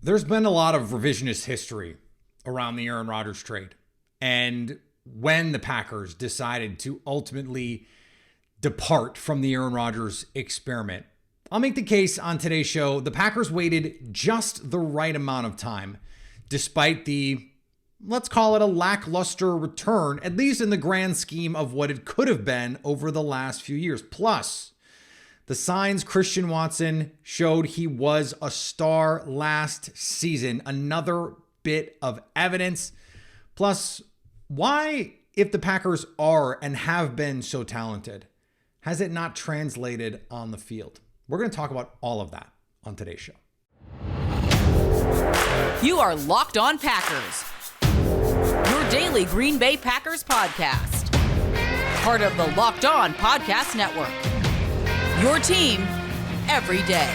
There's been a lot of revisionist history around the Aaron Rodgers trade. And when the Packers decided to ultimately depart from the Aaron Rodgers experiment, I'll make the case on today's show. The Packers waited just the right amount of time, despite the, let's call it a lackluster return, at least in the grand scheme of what it could have been over the last few years. Plus, the signs Christian Watson showed he was a star last season. Another bit of evidence. Plus, why, if the Packers are and have been so talented, has it not translated on the field? We're going to talk about all of that on today's show. You are Locked On Packers, your daily Green Bay Packers podcast. Part of the Locked On Podcast Network, your team every day.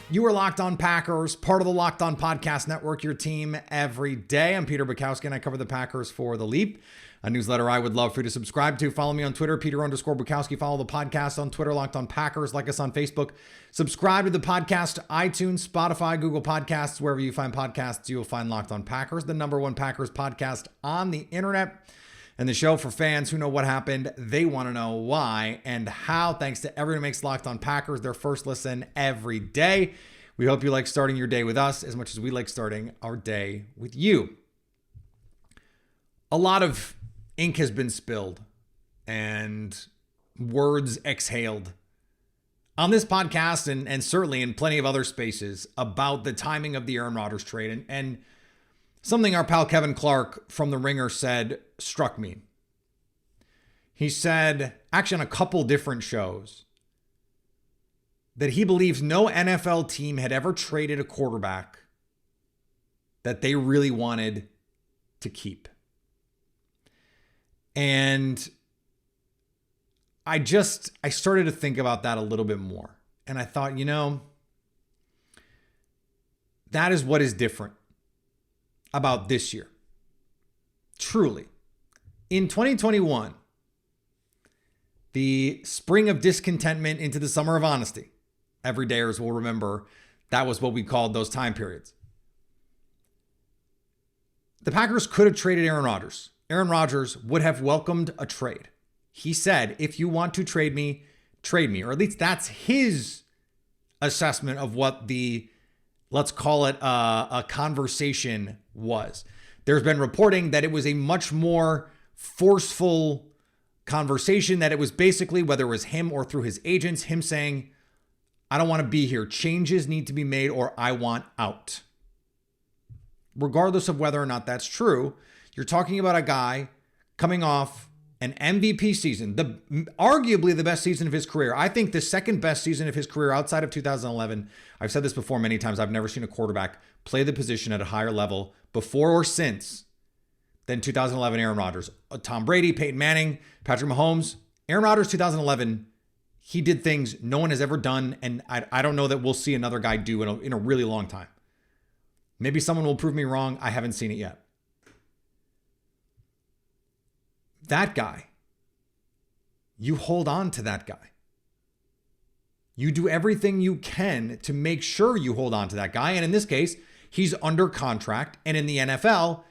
You are Locked On Packers, part of the Locked On Podcast Network, your team every day. I'm Peter Bukowski, and I cover the Packers for The Leap, a newsletter I would love for you to subscribe to. Follow me on Twitter, Peter_Bukowski. Follow the podcast on Twitter, Locked On Packers. Like us on Facebook. Subscribe to the podcast, iTunes, Spotify, Google Podcasts. Wherever you find podcasts, you will find Locked On Packers, the #1 Packers podcast on the internet. And the show for fans who know what happened, they want to know why and how. Thanks to everyone who makes Locked On Packers their first listen every day. We hope you like starting your day with us as much as we like starting our day with you. A lot of ink has been spilled and words exhaled on this podcast and certainly in plenty of other spaces about the timing of the Aaron Rodgers trade. And something our pal Kevin Clark from The Ringer said struck me. He said, actually on a couple different shows, that he believes no NFL team had ever traded a quarterback that they really wanted to keep. And I started to think about that a little bit more. And I thought, that is what is different about this year. Truly. In 2021, the spring of discontentment into the summer of honesty, everydayers will remember that was what we called those time periods. The Packers could have traded Aaron Rodgers. Aaron Rodgers would have welcomed a trade. He said, if you want to trade me, or at least that's his assessment of what the, let's call it a conversation was. There's been reporting that it was a much more forceful conversation, that it was basically, whether it was him or through his agents, him saying, I don't want to be here. Changes need to be made or I want out. Regardless of whether or not that's true, you're talking about a guy coming off an MVP season, arguably the best season of his career. I think the second best season of his career outside of 2011. I've said this before many times. I've never seen a quarterback play the position at a higher level before or since than 2011 Aaron Rodgers. Tom Brady, Peyton Manning, Patrick Mahomes. Aaron Rodgers 2011, he did things no one has ever done, and I don't know that we'll see another guy do in a really long time. Maybe someone will prove me wrong. I haven't seen it yet. That guy, you hold on to that guy. You do everything you can to make sure you hold on to that guy. And in this case, he's under contract. And in the NFL,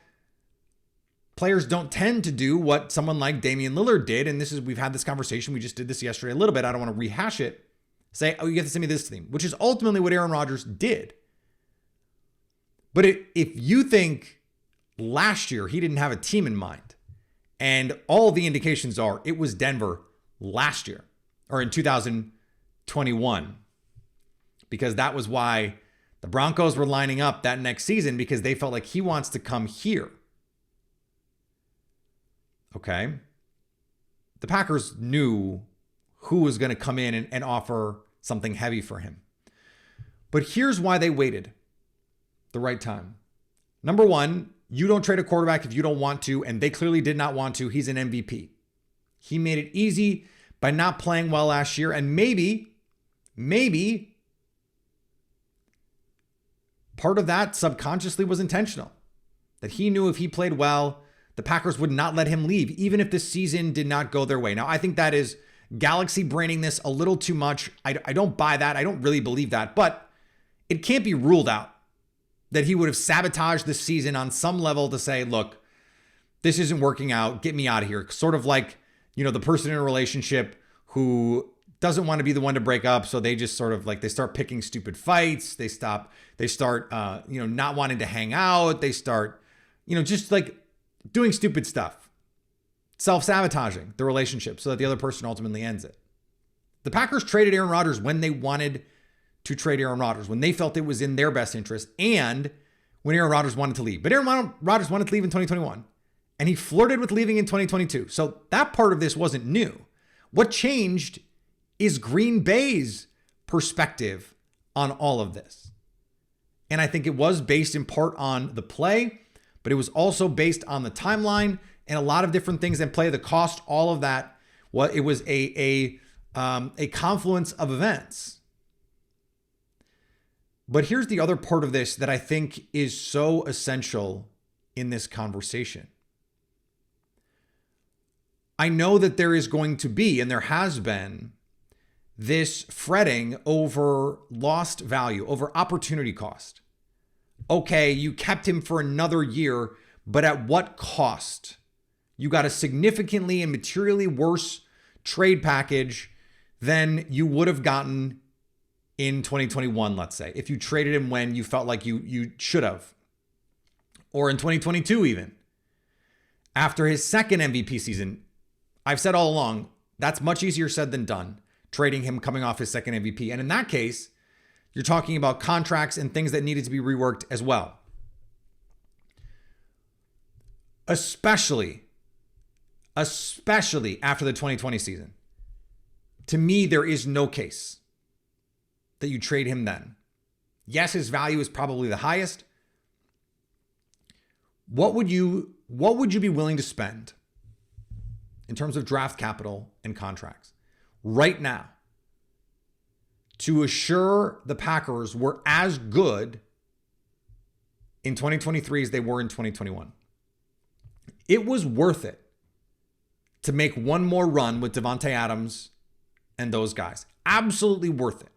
players don't tend to do what someone like Damian Lillard did. And we've had this conversation. We just did this yesterday a little bit. I don't want to rehash it. Say, oh, you have to send me this thing, which is ultimately what Aaron Rodgers did. But if you think last year he didn't have a team in mind, and all the indications are it was Denver last year or in 2021, because that was why the Broncos were lining up that next season, because they felt like he wants to come here. Okay. The Packers knew who was going to come in and offer something heavy for him. But here's why they waited the right time. Number one, you don't trade a quarterback if you don't want to, and they clearly did not want to. He's an MVP. He made it easy by not playing well last year, and maybe part of that subconsciously was intentional. That he knew if he played well, the Packers would not let him leave, even if the season did not go their way. Now, I think that is galaxy braining this a little too much. I don't buy that. I don't really believe that, but it can't be ruled out that he would have sabotaged the season on some level to say, look, this isn't working out. Get me out of here. Sort of like, the person in a relationship who doesn't want to be the one to break up. So they just sort of like, they start picking stupid fights. They start, not wanting to hang out. They start, just like doing stupid stuff, self-sabotaging the relationship so that the other person ultimately ends it. The Packers traded Aaron Rodgers when they wanted to trade Aaron Rodgers, when they felt it was in their best interest, and when Aaron Rodgers wanted to leave. But Aaron Rodgers wanted to leave in 2021, and he flirted with leaving in 2022. So that part of this wasn't new. What changed is Green Bay's perspective on all of this. And I think it was based in part on the play, but it was also based on the timeline and a lot of different things in play, the cost, all of that. It was a confluence of events. But here's the other part of this that I think is so essential in this conversation. I know that there is going to be, and there has been, this fretting over lost value, over opportunity cost. Okay, you kept him for another year, but at what cost? You got a significantly and materially worse trade package than you would have gotten in 2021, let's say, if you traded him when you felt like you should have, or in 2022 even. After his second MVP season, I've said all along, that's much easier said than done, trading him coming off his second MVP. And in that case, you're talking about contracts and things that needed to be reworked as well. Especially after the 2020 season. To me, there is no case that you trade him then. Yes, his value is probably the highest. What would you be willing to spend in terms of draft capital and contracts right now to assure the Packers were as good in 2023 as they were in 2021? It was worth it to make one more run with Davante Adams and those guys. Absolutely worth it.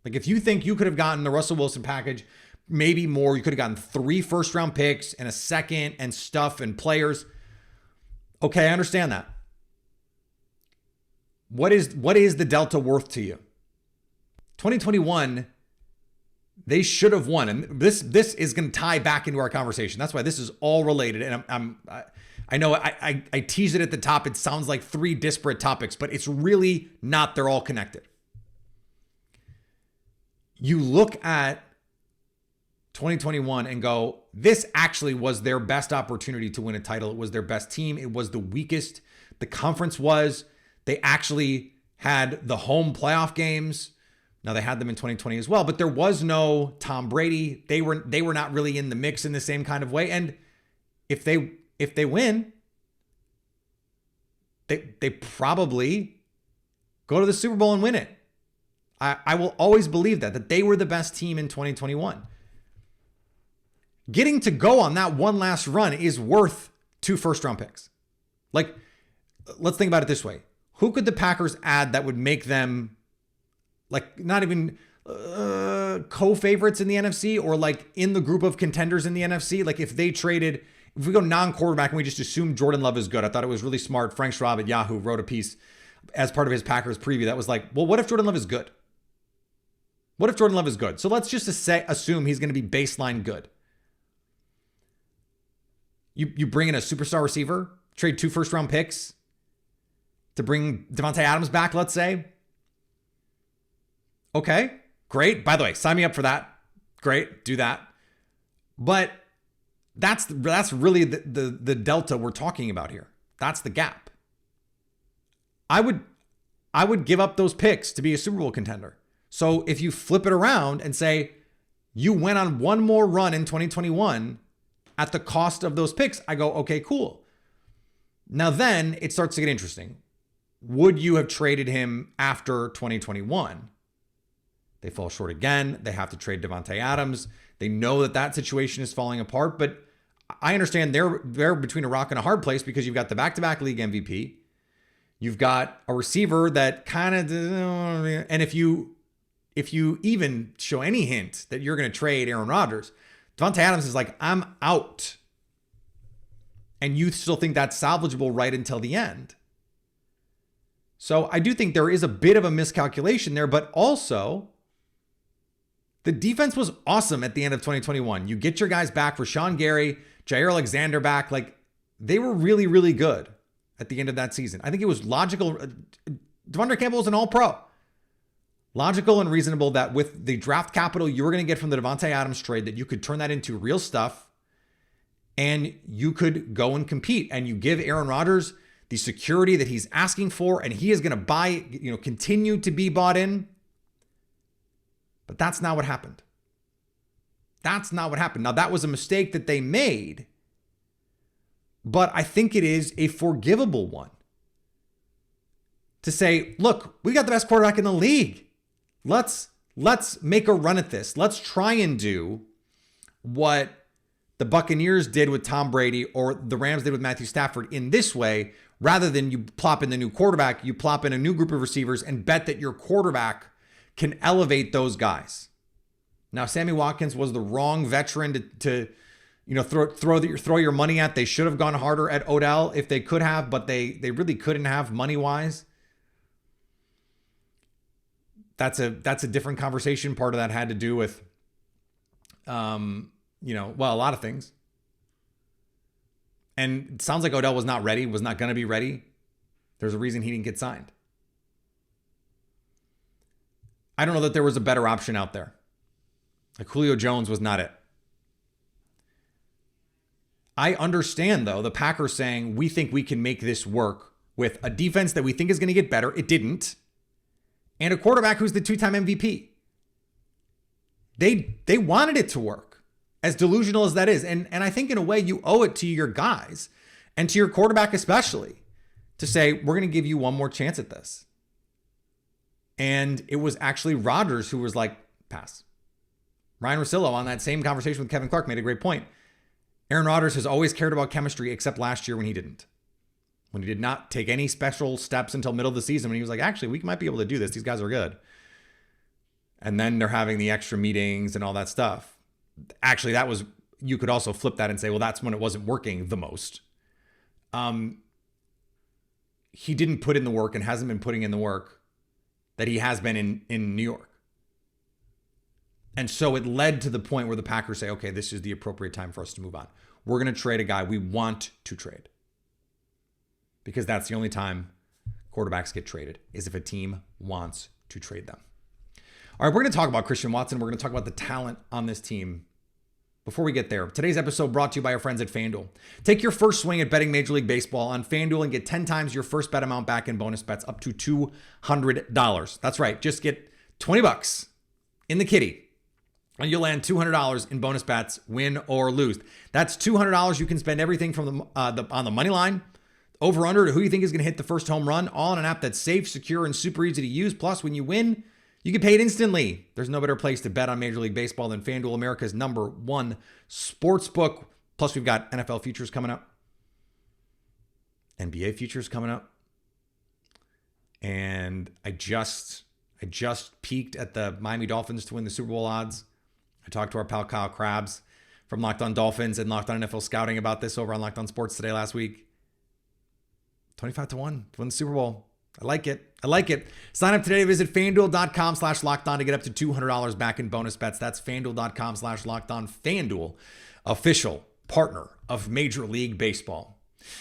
Like, if you think you could have gotten the Russell Wilson package, maybe more, you could have gotten 3 first-round picks and a second and stuff and players. Okay, I understand that. What is the delta worth to you? 2021, they should have won. And this is going to tie back into our conversation. That's why this is all related. And I know I teased it at the top. It sounds like 3 disparate topics, but it's really not. They're all connected. You look at 2021 and go, this actually was their best opportunity to win a title. It was their best team. It was the weakest the conference was. They actually had the home playoff games. Now, they had them in 2020 as well, but there was no Tom Brady. They were not really in the mix in the same kind of way. And if they win, they probably go to the Super Bowl and win it. I will always believe that they were the best team in 2021. Getting to go on that one last run is worth 2 first-round picks. Like, let's think about it this way. Who could the Packers add that would make them, like, not even co-favorites in the NFC, or like in the group of contenders in the NFC? Like, if we go non-quarterback and we just assume Jordan Love is good. I thought it was really smart. Frank Schwab at Yahoo wrote a piece as part of his Packers preview that was like, well, what if Jordan Love is good? What if Jordan Love is good? So let's just assume he's going to be baseline good. You bring in a superstar receiver, trade 2 first-round picks to bring Davante Adams back, let's say. Okay, great. By the way, sign me up for that. Great, do that. But that's really the delta we're talking about here. That's the gap. I would give up those picks to be a Super Bowl contender. So if you flip it around and say you went on one more run in 2021 at the cost of those picks, I go, okay, cool. Now then it starts to get interesting. Would you have traded him after 2021? They fall short again. They have to trade Davante Adams. They know that situation is falling apart, but I understand they're between a rock and a hard place because you've got the back-to-back league MVP. You've got a receiver that kind of, and if you even show any hint that you're going to trade Aaron Rodgers, Davante Adams is like, I'm out. And you still think that's salvageable right until the end. So I do think there is a bit of a miscalculation there, but also the defense was awesome at the end of 2021. You get your guys back, Rashawn Gary, Jair Alexander back. Like, they were really, really good at the end of that season. I think it was logical. Devondre Campbell was an all-pro. Logical and reasonable that with the draft capital you were going to get from the Davante Adams trade, that you could turn that into real stuff and you could go and compete. And you give Aaron Rodgers the security that he's asking for, and he is going to continue to be bought in. But that's not what happened. That's not what happened. Now, that was a mistake that they made, but I think it is a forgivable one. To say, look, we got the best quarterback in the league. Let's make a run at this. Let's try and do what the Buccaneers did with Tom Brady or the Rams did with Matthew Stafford in this way, rather than you plop in the new quarterback, you plop in a new group of receivers and bet that your quarterback can elevate those guys. Now, Sammy Watkins was the wrong veteran to throw your money at. They should have gone harder at Odell if they could have, but they really couldn't have money-wise. That's a different conversation. Part of that had to do with, a lot of things. And it sounds like Odell was not ready, was not going to be ready. There's a reason he didn't get signed. I don't know that there was a better option out there. Like Julio Jones was not it. I understand, though, the Packers saying, we think we can make this work with a defense that we think is going to get better. It didn't. And a quarterback who's the two-time MVP. They wanted it to work, as delusional as that is. And I think in a way you owe it to your guys and to your quarterback especially to say, we're going to give you one more chance at this. And it was actually Rodgers who was like, pass. Ryan Russillo on that same conversation with Kevin Clark made a great point. Aaron Rodgers has always cared about chemistry except last year when he didn't. When he did not take any special steps until middle of the season when he was like, actually, we might be able to do this. These guys are good. And then they're having the extra meetings and all that stuff. Actually, you could also flip that and say, well, that's when it wasn't working the most. He didn't put in the work and hasn't been putting in the work that he has been in New York. And so it led to the point where the Packers say, okay, this is the appropriate time for us to move on. We're going to trade a guy we want to trade. Because that's the only time quarterbacks get traded, is if a team wants to trade them. All right, we're going to talk about Christian Watson. We're going to talk about the talent on this team. Before we get there, today's episode brought to you by our friends at FanDuel. Take your first swing at betting Major League Baseball on FanDuel and get 10 times your first bet amount back in bonus bets up to $200. That's right, just get $20 in the kitty and you'll land $200 in bonus bets, win or lose. That's $200 you can spend everything from on the money line, over under to who you think is going to hit the first home run, all on an app that's safe, secure, and super easy to use. Plus, when you win, you get paid instantly. There's no better place to bet on Major League Baseball than FanDuel, America's #1 sportsbook. Plus, we've got NFL futures coming up, NBA futures coming up, and I just peeked at the Miami Dolphins to win the Super Bowl odds. I talked to our pal Kyle Krabs from Locked On Dolphins and Locked On NFL Scouting about this over on Locked On Sports Today last week. 25-1 to win the Super Bowl. I like it. Sign up today. Visit FanDuel.com/LockedOn to get up to $200 back in bonus bets. That's FanDuel.com/LockedOn. FanDuel, official partner of Major League Baseball.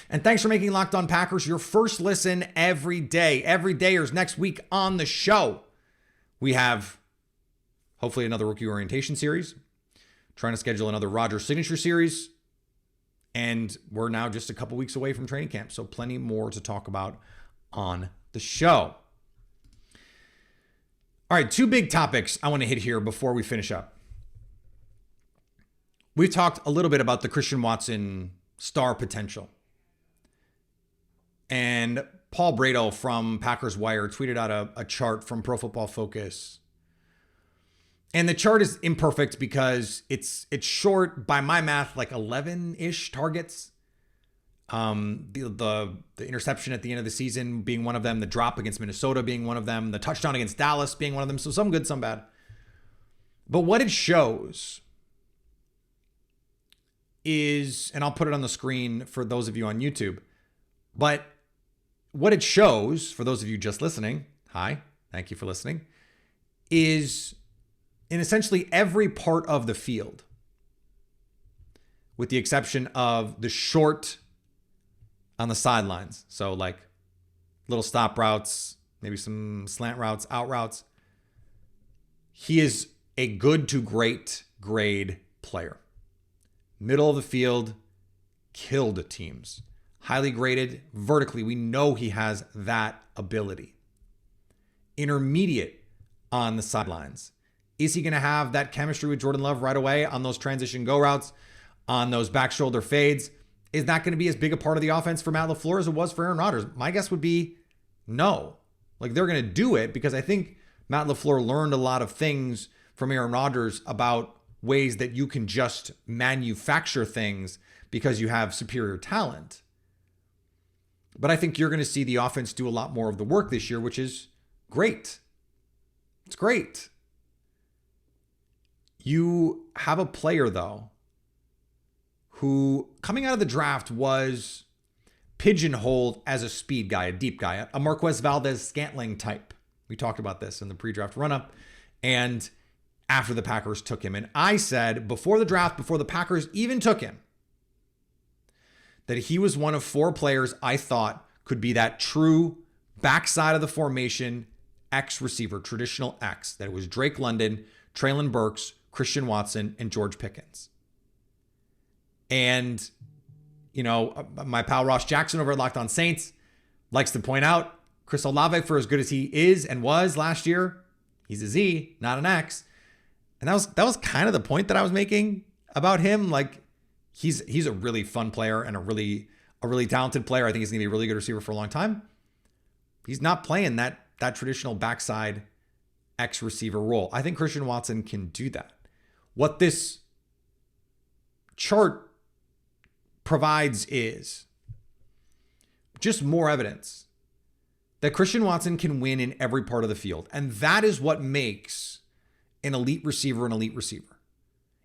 And thanks for making Locked On Packers your first listen every day. Every dayers next week on the show. We have hopefully another rookie orientation series. Trying to schedule another Rodgers signature series. And we're now just a couple weeks away from training camp. So plenty more to talk about on the show. All right, two big topics I want to hit here before we finish up. We've talked a little bit about the Christian Watson star potential. And Paul Brado from Packers Wire tweeted out a chart from Pro Football Focus. And the chart is imperfect because it's short by my math, like 11-ish targets. The interception at the end of the season being one of them, the drop against Minnesota being one of them, the touchdown against Dallas being one of them. So some good, some bad. But what it shows is, and I'll put it on the screen for those of you on YouTube, but what it shows for those of you just listening, hi, thank you for listening, is in essentially every part of the field, with the exception of the short on the sidelines. So like little stop routes, maybe some slant routes, out routes. He is a good to great grade player. Middle of the field, killed teams. Highly graded vertically. We know he has that ability. Intermediate on the sidelines. Is he going to have that chemistry with Jordan Love right away on those transition go routes, on those back shoulder fades? Is that going to be as big a part of the offense for Matt LaFleur as it was for Aaron Rodgers? My guess would be no. Like, they're going to do it because I think Matt LaFleur learned a lot of things from Aaron Rodgers about ways that you can just manufacture things because you have superior talent. But I think you're going to see the offense do a lot more of the work this year, which is great. It's great. You have a player, though, who coming out of the draft was pigeonholed as a speed guy, a deep guy, a Marquez Valdez-Scantling type. We talked about this in the pre-draft run-up and after the Packers took him. And I said before the draft, before the Packers even took him, that he was one of 4 players I thought could be that true backside of the formation X receiver, traditional X. That it was Drake London, Treylon Burks, Christian Watson, and George Pickens. And, you know, my pal Ross Jackson over at Locked On Saints likes to point out Chris Olave, for as good as he is and was last year, he's a Z, not an X. And that was kind of the point that I was making about him. Like, he's a really fun player and a really talented player. I think he's going to be a really good receiver for a long time. He's not playing that traditional backside X receiver role. I think Christian Watson can do that. What this chart provides is just more evidence that Christian Watson can win in every part of the field. And that is what makes an elite receiver an elite receiver.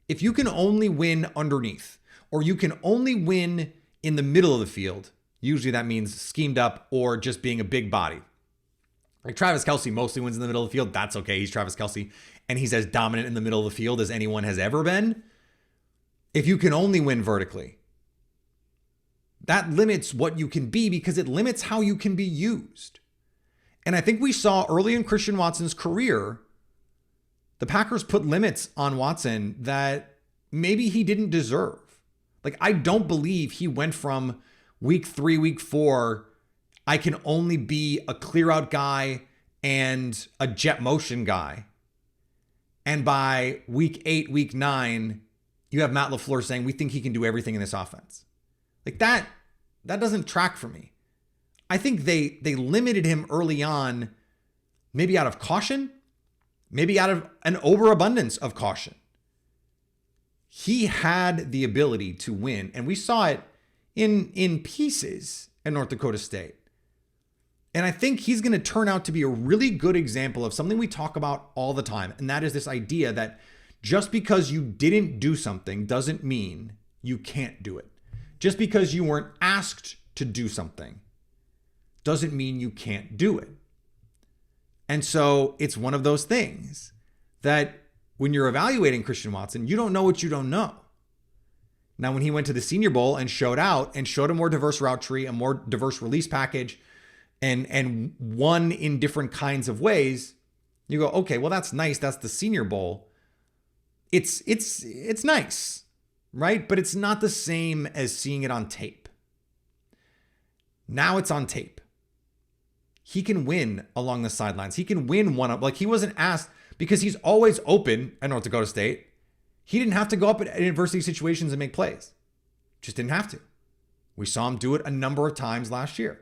If you can only win underneath, or you can only win in the middle of the field, usually that means schemed up or just being a big body. Like Travis Kelce mostly wins in the middle of the field. That's okay. He's Travis Kelce, and he's as dominant in the middle of the field as anyone has ever been. If you can only win vertically, that limits what you can be because it limits how you can be used. And I think we saw early in Christian Watson's career, the Packers put limits on Watson that maybe he didn't deserve. Like, I don't believe he went from week 3, week 4, I can only be a clear out guy and a jet motion guy. And by week 8, week 9, you have Matt LaFleur saying, we think he can do everything in this offense. Like that doesn't track for me. I think they limited him early on, maybe out of caution, maybe out of an overabundance of caution. He had the ability to win, and we saw it in pieces at North Dakota State. And I think he's going to turn out to be a really good example of something we talk about all the time, and that is this idea that just because you didn't do something doesn't mean you can't do it. Just because you weren't asked to do something doesn't mean you can't do it. And so it's one of those things that when you're evaluating Christian Watson, you don't know what you don't know. Now, when he went to the Senior Bowl and showed out and showed a more diverse route tree, a more diverse release package, and won in different kinds of ways, you go, okay, well, that's nice. That's the Senior Bowl. It's nice, right? But it's not the same as seeing it on tape. Now it's on tape. He can win along the sidelines. He can win one up. Like, he wasn't asked because he's always open at North Dakota State. He didn't have to go up in adversity situations and make plays. Just didn't have to. We saw him do it a number of times last year.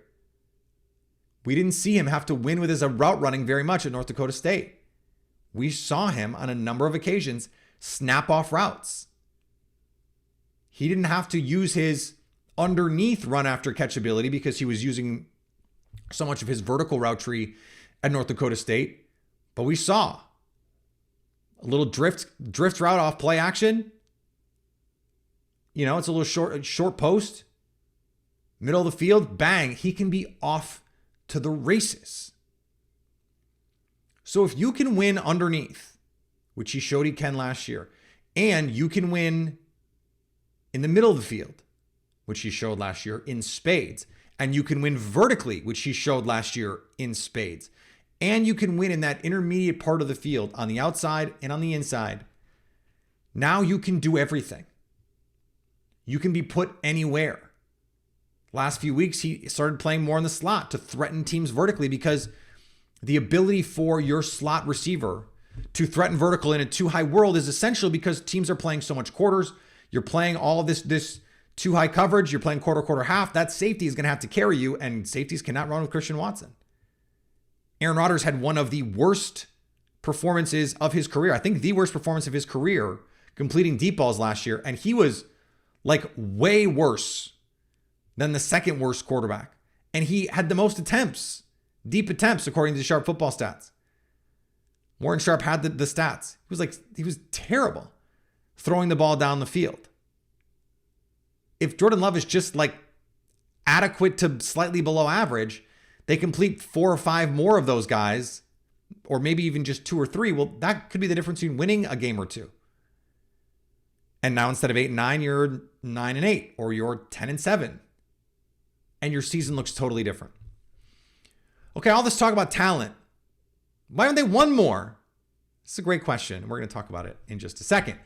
We didn't see him have to win with his route running very much at North Dakota State. we saw him on a number of occasions snap off routes. He didn't have to use his underneath run after catch ability because he was using so much of his vertical route tree at North Dakota State. But we saw a little drift route off play action. You know, it's a little short post, middle of the field, bang, he can be off to the races. So if you can win underneath, which he showed he can last year, and you can win in the middle of the field, which he showed last year in spades, and you can win vertically, which he showed last year in spades, and you can win in that intermediate part of the field on the outside and on the inside, now you can do everything. You can be put anywhere. Last few weeks, he started playing more in the slot to threaten teams vertically because the ability for your slot receiver to threaten vertical in a too high world is essential because teams are playing so much quarters. You're playing all of this too high coverage. You're playing quarter, half. That safety is going to have to carry you, and safeties cannot run with Christian Watson. Aaron Rodgers had one of the worst performances of his career. I think the worst performance of his career, completing deep balls last year, and he was like way worse than the second worst quarterback. And he had the most attempts, deep attempts, according to Sharp Football Stats. Warren Sharp had the stats. He was terrible throwing the ball down the field. If Jordan Love is just like adequate to slightly below average, they complete 4 or 5 more of those guys, or maybe even just 2 or 3. Well, that could be the difference between winning a game or two. And now instead of 8-9, you're 9-8, or you're 10-7. And your season looks totally different. Okay, all this talk about talent. Why haven't they won more? It's a great question. We're going to talk about it in just a second.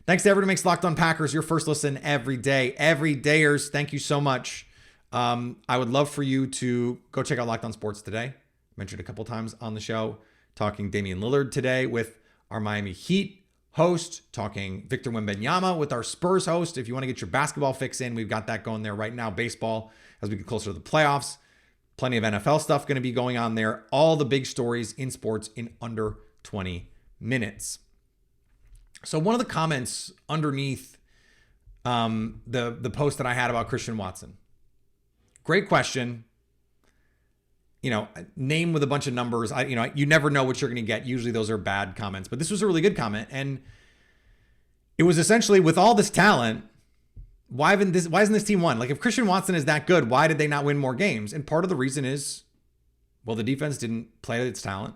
Thanks to everyone who makes Locked On Packers your first listen every day. Everydayers, thank you so much. I would love for you to go check out Locked On Sports today. I mentioned a couple times on the show, talking Damian Lillard today with our Miami Heat host, talking Victor Wembanyama with our Spurs host. If you want to get your basketball fix in, we've got that going there right now. Baseball, as we get closer to the playoffs. Plenty of NFL stuff going to be going on there. All the big stories in sports in under 20 minutes. So one of the comments underneath the post that I had about Christian Watson. Great question. Name with a bunch of numbers. You never know what you're going to get. Usually those are bad comments, but this was a really good comment. And it was essentially, with all this talent, why isn't this team won? Like, if Christian Watson is that good, why did they not win more games? And part of the reason is, well, the defense didn't play to its talent,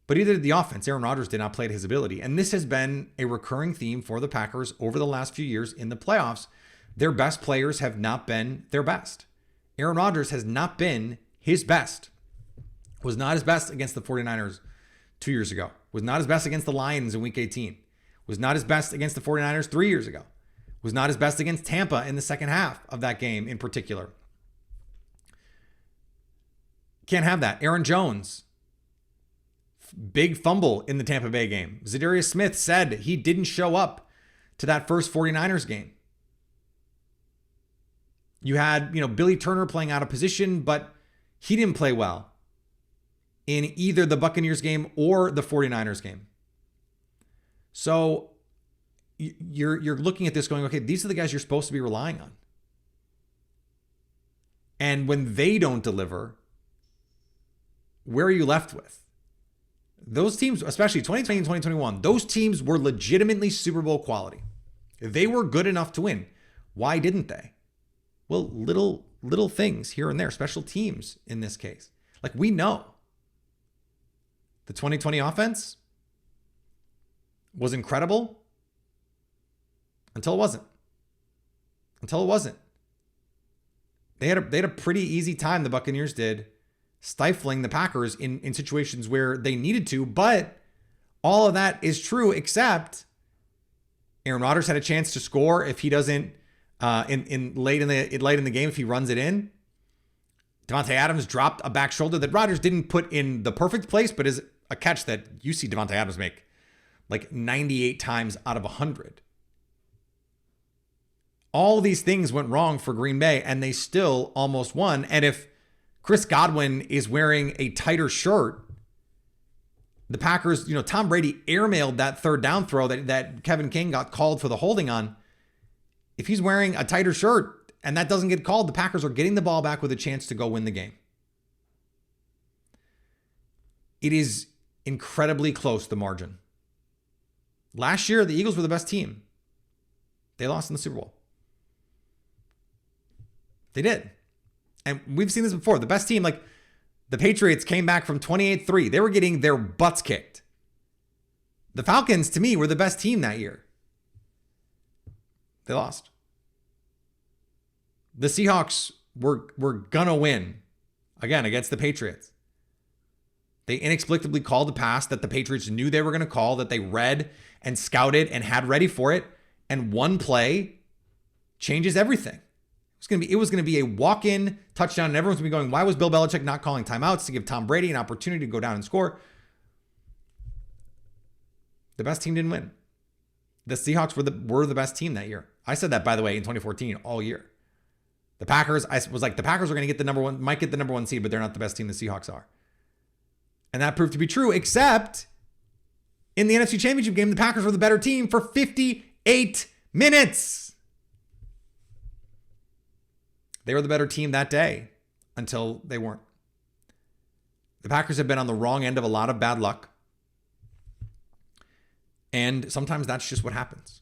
but either did the offense. Aaron Rodgers did not play to his ability. And this has been a recurring theme for the Packers over the last few years in the playoffs. Their best players have not been their best. Aaron Rodgers has not been his best. Was not his best against the 49ers 2 years ago. Was not his best against the Lions in Week 18. Was not his best against the 49ers 3 years ago. Was not his best against Tampa in the second half of that game in particular. Can't have that. Aaron Jones, big fumble in the Tampa Bay game. Zadarius Smith said he didn't show up to that first 49ers game. You had, Billy Turner playing out of position, but he didn't play well in either the Buccaneers game or the 49ers game. So you're looking at this going, okay, these are the guys you're supposed to be relying on. And when they don't deliver, where are you left with? Those teams, especially 2020 and 2021, those teams were legitimately Super Bowl quality. They were good enough to win. Why didn't they? Well, little things here and there, special teams in this case. Like, we know the 2020 offense was incredible until it wasn't. They had a pretty easy time, the Buccaneers did, stifling the Packers in situations where they needed to, but all of that is true, except Aaron Rodgers had a chance to score if he doesn't late in the game, if he runs it in. Devontae Adams dropped a back shoulder that Rodgers didn't put in the perfect place, but is a catch that you see Devontae Adams make like 98 times out of 100. All these things went wrong for Green Bay, and they still almost won. And if Chris Godwin is wearing a tighter shirt The Packers, Tom Brady airmailed that third down throw that Kevin King got called for the holding on. If he's wearing a tighter shirt and that doesn't get called, the Packers are getting the ball back with a chance to go win the game. It is incredibly close, the margin. Last year, the Eagles were the best team. They lost in the Super Bowl. They did. And we've seen this before. The best team, like the Patriots, came back from 28-3. They were getting their butts kicked. The Falcons, to me, were the best team that year. They lost. The Seahawks were gonna win, again, against the Patriots. They inexplicably called a pass that the Patriots knew they were going to call, that they read and scouted and had ready for it. And one play changes everything. It was going to be a walk-in touchdown, and everyone's going to be going, why was Bill Belichick not calling timeouts to give Tom Brady an opportunity to go down and score? The best team didn't win. The Seahawks were the best team that year. I said that, by the way, in 2014 all year. The Packers, I was like, the Packers are going to get might get the number one seed, but they're not the best team the Seahawks are. And that proved to be true, except in the NFC Championship game, the Packers were the better team for 58 minutes. They were the better team that day until they weren't. The Packers have been on the wrong end of a lot of bad luck. And sometimes that's just what happens.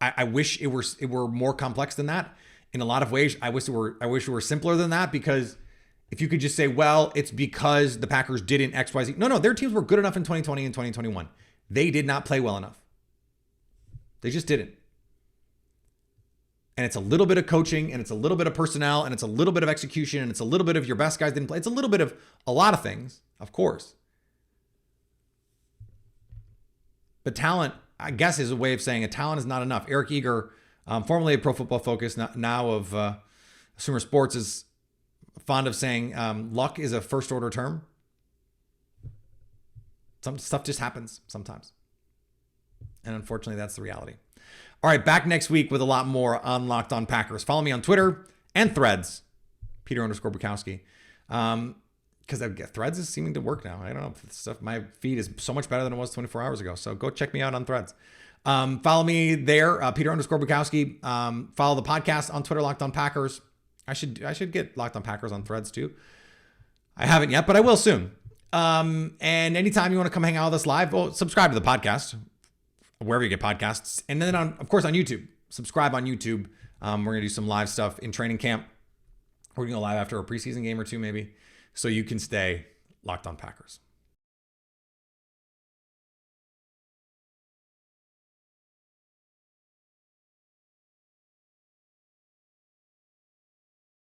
I wish it were more complex than that. In a lot of ways, I wish it were simpler than that, because if you could just say, well, it's because the Packers didn't XYZ. No, their teams were good enough in 2020 and 2021. They did not play well enough. They just didn't. And it's a little bit of coaching, and it's a little bit of personnel, and it's a little bit of execution, and it's a little bit of your best guys didn't play. It's a little bit of a lot of things, of course. But talent, I guess, is a way of saying a talent is not enough. Eric Eager, formerly of Pro Football Focus, now of Consumer Sports, is fond of saying luck is a first order term. Some stuff just happens sometimes. And unfortunately, that's the reality. All right, back next week with a lot more on Locked On Packers. Follow me on Twitter and Threads, Peter_Bukowski. Because Threads is seeming to work now. I don't know. Stuff, my feed is so much better than it was 24 hours ago. So go check me out on Threads. Follow me there, Peter_Bukowski. Follow the podcast on Twitter, Locked On Packers. I should get Locked On Packers on Threads too. I haven't yet, but I will soon. And anytime you want to come hang out with us live, well, subscribe to the podcast, wherever you get podcasts. And then, of course, on YouTube. Subscribe on YouTube. We're going to do some live stuff in training camp. We're going to go live after a preseason game or two, maybe, so you can stay Locked On Packers.